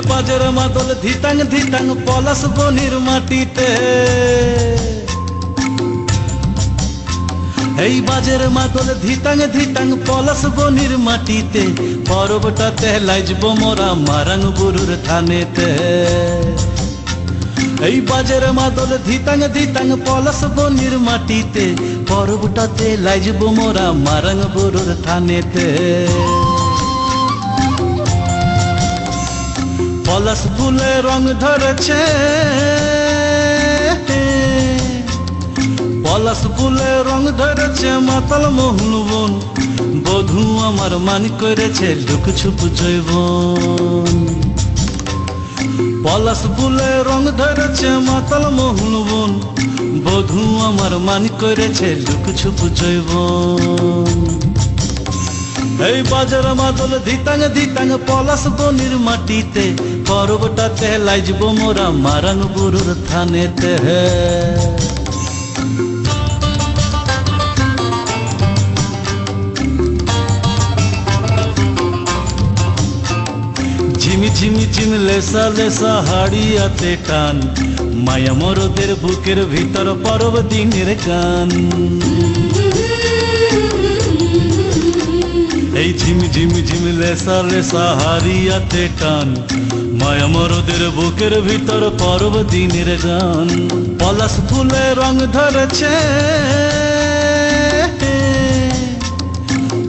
বাজের মাদল ধিতাং ধিতাং পলাশ বনির মাটিতে, এই বাজের মাদল ধিতাং ধিতাং পলাশ বনির মাটিতে, পরবটাতে লাইজব মোরা মারাং বুরুর থানেতে। এই বাজের মাদল ধিতাং ধিতাং পলাশ বনির মাটিতে, পরবটাতে লাইজব মোরা মারাং বুরুর থানেতে। পলাশ ফুলে রং ধরেছে, পলাশ ফুলে রং ধরেছে মাতাল মোহন বন, বধূ আমার মান করেছে লুক ছুপ জৈবন। পলাশ ফুলে রং ধরেছে মাতাল মোহন বন, বধূ আমার মান করেছে লুক ছুপ জৈবন। এই বাজার মাদল ধিতাং ধিতাং পলাশ বনির মাটিতে, পরবটাতে লাইজব মোরা মারাং বুরুর থানেতে। ঝিমি ঝিমি ঝিম লেসা লেসা হাড়িয়াতে টান, মায়া মরদের বুকের ভিতর পরব দিনের গান। এই ঝিমি ঝিমি ঝিম লেসা লেসা হাড়িয়াতে টান, মায়া মরদের বুকের ভিতর পরব দিনের গান। পলাশ ফুলে রং ধরেছে,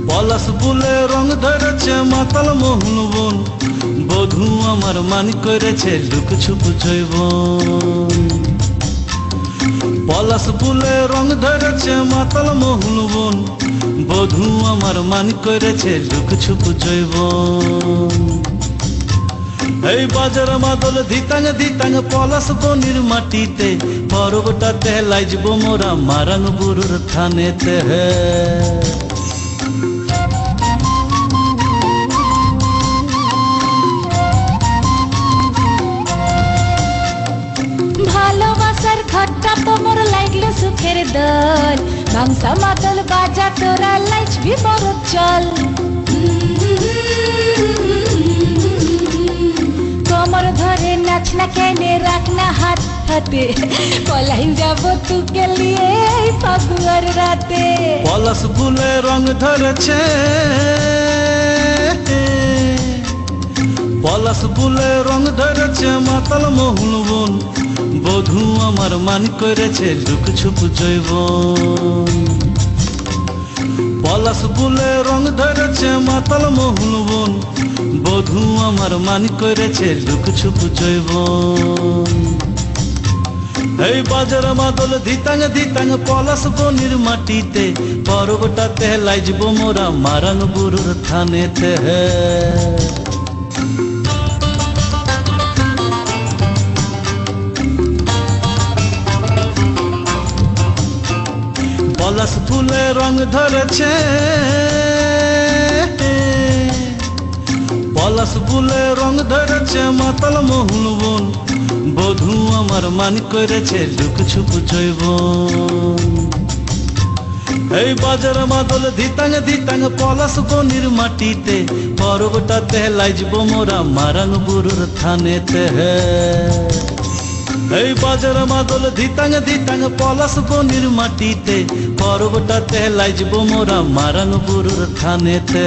পলাশ ফুলে রং ধরেছে মাতাল মোহন বন, বধূ আমার মান করেছে লুক ছুপ জৈবন। পলাশ ফুলে রং ধরেছে মাতাল মোহন বন, বধূ আমার মান করেছে লুক ছুপ জৈবন। এই বাজার মাদল ধিতাং ধিতাং পলাশ বনির মাটিতে, পরবটাতে লাইজব মোরা মারাং বুরুর থানেতে। ভালোবাসার ঘরটা তোমর লাগলো সুখের দল, বাংসা মাদল বাজা তোরা লাইজবি বড় চল। কোমর ধরে নাচ না কেনে রাখ না হাত হাতে, পলাই যাব তুকে লিয়ে এই ফাগুয়ার রাতে। পলাশ ফুলে রং ধরেছে, পলাশ ফুলে রং ধরেছে মাতাল মোহন বন, বধূ আমার মান করেছে লুক ছুপ জৈবন। পলাশ ফুলে রং ধরেছে মাতাল মোহন বন, বধূ আমার মান করেছে লুক ছুপ জৈবন। এই বাজার মাদল ধিতাং ধিতাং পলাশ বনির মাটিতে, পরবটাতে লাইজব মোরা মারাং বুরুর থানেতে। পলাশ ফুলে রং ধরেছে, পলাশ ফুলে রং ধরেছে মাতাল মোহন বন, বধূ আমার মান করেছে লুক ছুপ জৈবন। এই বাজার মাদল ধিতাং ধিতাং পলাশ বনির মাটিতে, পরবটাতে লাইজব মোরা মারাং বুরুর থানেতে। এই বাজার মাদল ধিতাং ধিতাং পলাশ বনির মাটিতে, পরবটাতে লাইজব মোরা মারাং বুরুর থানেতে।